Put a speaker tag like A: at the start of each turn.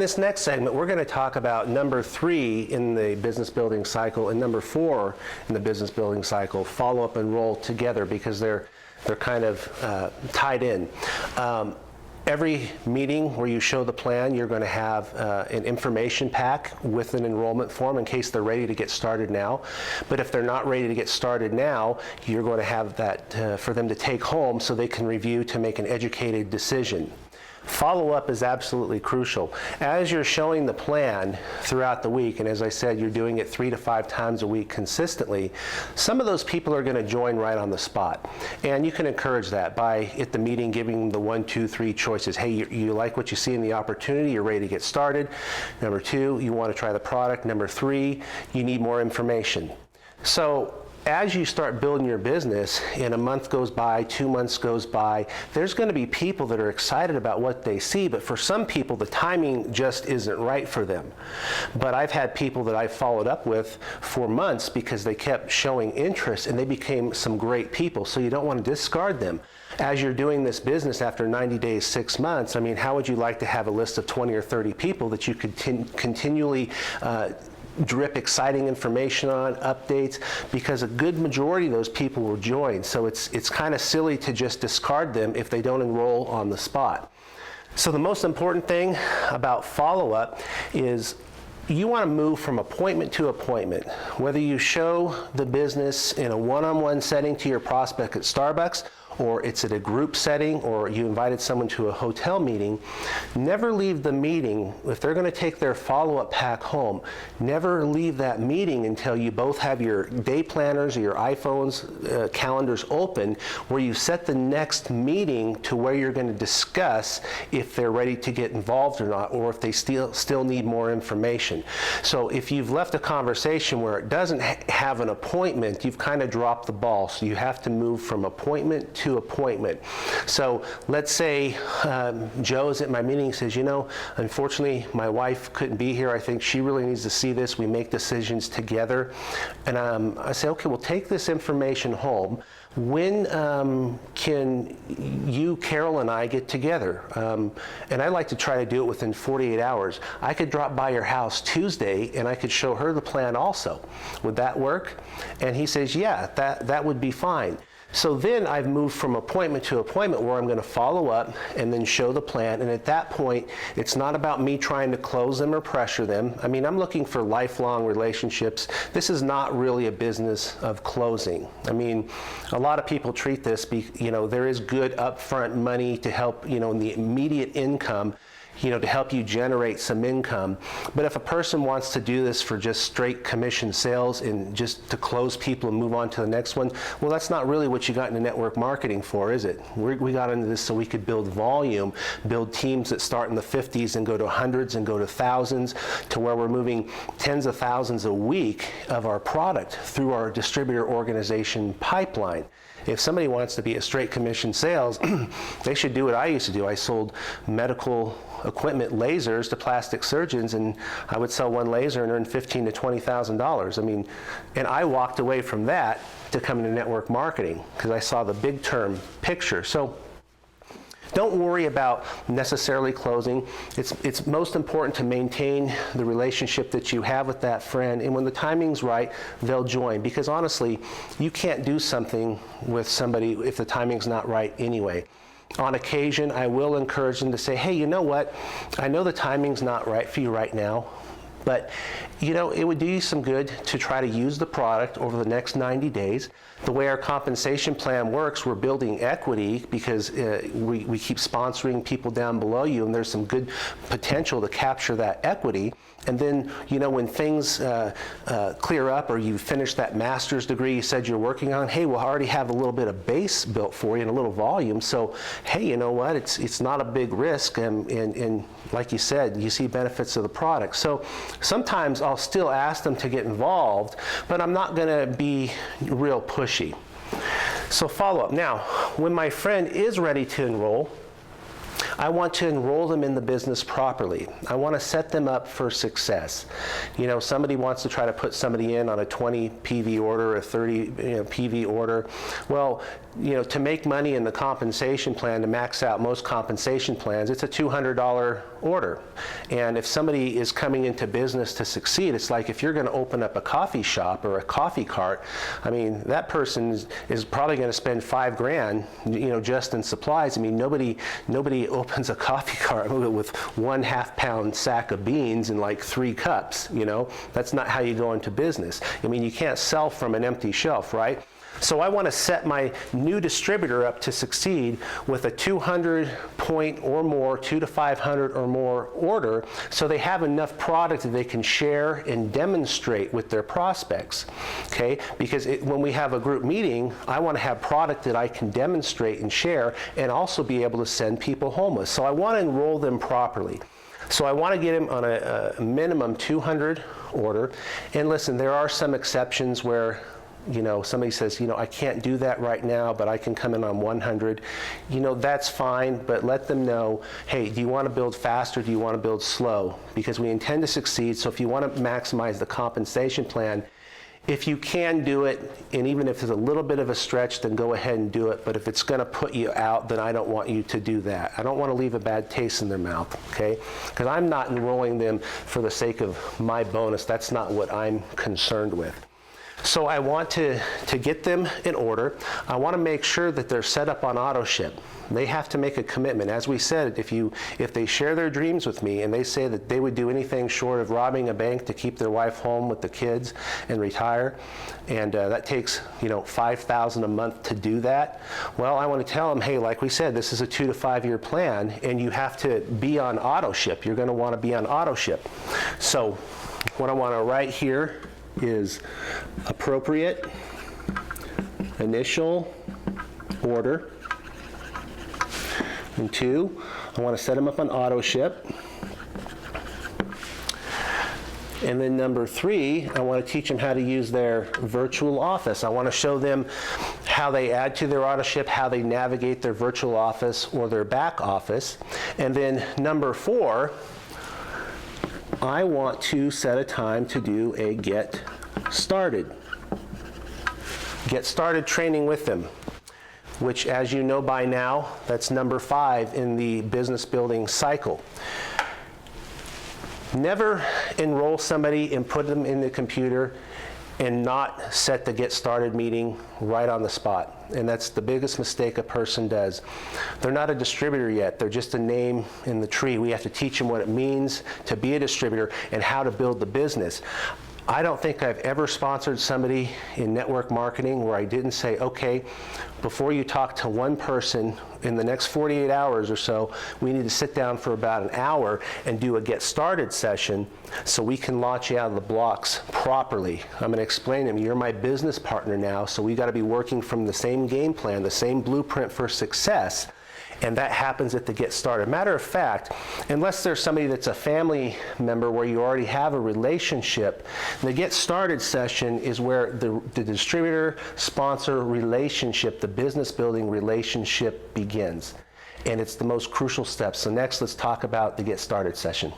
A: this next segment, we're going to talk about number 3 in the business building cycle and number 4 in the business building cycle, follow up and roll together, because they're kind of tied in. Every meeting where you show the plan, you're going to have an information pack with an enrollment form in case they're ready to get started now. But if they're not ready to get started now, you're going to have that for them to take home so they can review to make an educated decision. Follow-up is absolutely crucial. As you're showing the plan throughout the week, and as I said, you're doing it 3 to 5 times a week consistently, some of those people are going to join right on the spot. And you can encourage that by, at the meeting, giving them the 1, 2, 3 choices. Hey, you like what you see in the opportunity, you're ready to get started. Number 2, you want to try the product. Number 3, you need more information. So as you start building your business, and a month goes by, 2 months goes by, there's going to be people that are excited about what they see, but for some people the timing just isn't right for them. But I've had people that I've followed up with for months because they kept showing interest and they became some great people, so you don't want to discard them. As you're doing this business after 90 days, 6 months, I mean, how would you like to have a list of 20 or 30 people that you could continually drip exciting information on, updates, because a good majority of those people will join. So it's kind of silly to just discard them if they don't enroll on the spot. So the most important thing about follow-up is you want to move from appointment to appointment. Whether you show the business in a one-on-one setting to your prospect at Starbucks, or it's at a group setting, or you invited someone to a hotel meeting, never leave the meeting. If they're going to take their follow-up pack home, never leave that meeting until you both have your day planners or your iPhones, calendars open, where you set the next meeting to where you're going to discuss if they're ready to get involved or not, or if they still need more information. So if you've left a conversation where it doesn't have an appointment, you've kind of dropped the ball. So you have to move from appointment to appointment. So let's say Joe's at my meeting and says, you know, unfortunately my wife couldn't be here. I think she really needs to see this. We make decisions together. And I say, okay, well, take this information home. When can you, Carol, and I get together? And I like to try to do it within 48 hours. I could drop by your house Tuesday and I could show her the plan also. Would that work? And he says, yeah, that would be fine. So then I've moved from appointment to appointment where I'm going to follow up and then show the plan. And at that point, it's not about me trying to close them or pressure them. I mean, I'm looking for lifelong relationships. This is not really a business of closing. I mean, a lot of people treat this, there is good upfront money to help, in the immediate income, to help you generate some income. But if a person wants to do this for just straight commission sales and just to close people and move on to the next one, well, that's not really what you got into network marketing for, is it? We got into this so we could build volume, build teams that start in the 50s and go to hundreds and go to thousands, to where we're moving tens of thousands a week of our product through our distributor organization pipeline. If somebody wants to be a straight commission sales, they should do what I used to do. I sold medical equipment lasers to plastic surgeons, and I would sell one laser and earn $15,000 to $20,000. I mean, and I walked away from that to come into network marketing because I saw the big term picture. So don't worry about necessarily closing. It's most important to maintain the relationship that you have with that friend, and when the timing's right, they'll join. Because honestly, you can't do something with somebody if the timing's not right anyway. On occasion, I will encourage them to say, hey, you know what? I know the timing's not right for you right now, but it would do you some good to try to use the product over the next 90 days. The way our compensation plan works, we're building equity because we keep sponsoring people down below you, and there's some good potential to capture that equity. And then, when things clear up, or you finish that master's degree you said you're working on, hey, we'll already have a little bit of base built for you and a little volume. So, hey, you know what? It's not a big risk, and like you said, you see benefits of the product. So sometimes I'll still ask them to get involved, but I'm not going to be real pushy. So follow up. Now, when my friend is ready to enroll, I want to enroll them in the business properly. I want to set them up for success. Somebody wants to try to put somebody in on a 20 PV order, a 30 PV order. Well, to make money in the compensation plan, to max out most compensation plans, it's a $200 order. And if somebody is coming into business to succeed, it's like if you're going to open up a coffee shop or a coffee cart, I mean, that person is probably going to spend $5 grand, just in supplies. I mean, nobody opens a coffee cart with 1/2 pound sack of beans and like 3 cups. That's not how you go into business. I mean, you can't sell from an empty shelf, right? So I want to set my new distributor up to succeed with a 200 point or more, 2 to 500 or more order, so they have enough product that they can share and demonstrate with their prospects, okay? Because when we have a group meeting, I want to have product that I can demonstrate and share and also be able to send people home with. So I want to enroll them properly. So I want to get them on a minimum 200 order. And listen, there are some exceptions where somebody says, I can't do that right now, but I can come in on 100. That's fine, but let them know, hey, do you want to build fast or do you want to build slow? Because we intend to succeed, so if you want to maximize the compensation plan, if you can do it, and even if it's a little bit of a stretch, then go ahead and do it. But if it's going to put you out, then I don't want you to do that. I don't want to leave a bad taste in their mouth, okay? Because I'm not enrolling them for the sake of my bonus. That's not what I'm concerned with. So I want to get them in order. I want to make sure that they're set up on autoship. They have to make a commitment. As we said, if they share their dreams with me and they say that they would do anything short of robbing a bank to keep their wife home with the kids and retire, and that takes $5,000 a month to do that, well, I want to tell them, hey, like we said, this is a 2 to 5 year plan, and you have to be on autoship. You're going to want to be on autoship. So what I want to write here is appropriate initial order. And 2, I want to set them up on autoship. And then number 3, I want to teach them how to use their virtual office. I want to show them how they add to their autoship, how they navigate their virtual office or their back office. And then number 4, I want to set a time to do a get started training with them, which, as you know by now, that's number 5 in the business building cycle. Never enroll somebody and put them in the computer and not set the get started meeting right on the spot. And that's the biggest mistake a person does. They're not a distributor yet. They're just a name in the tree. We have to teach them what it means to be a distributor and how to build the business. I don't think I've ever sponsored somebody in network marketing where I didn't say, okay, before you talk to one person in the next 48 hours or so, we need to sit down for about an hour and do a get started session so we can launch you out of the blocks properly. I'm going to explain to them, you're my business partner now, so we got to be working from the same game plan, the same blueprint for success. And that happens at the get started. Matter of fact, unless there's somebody that's a family member where you already have a relationship, the get started session is where the distributor sponsor relationship, the business building relationship begins. And it's the most crucial step. So next, let's talk about the get started session.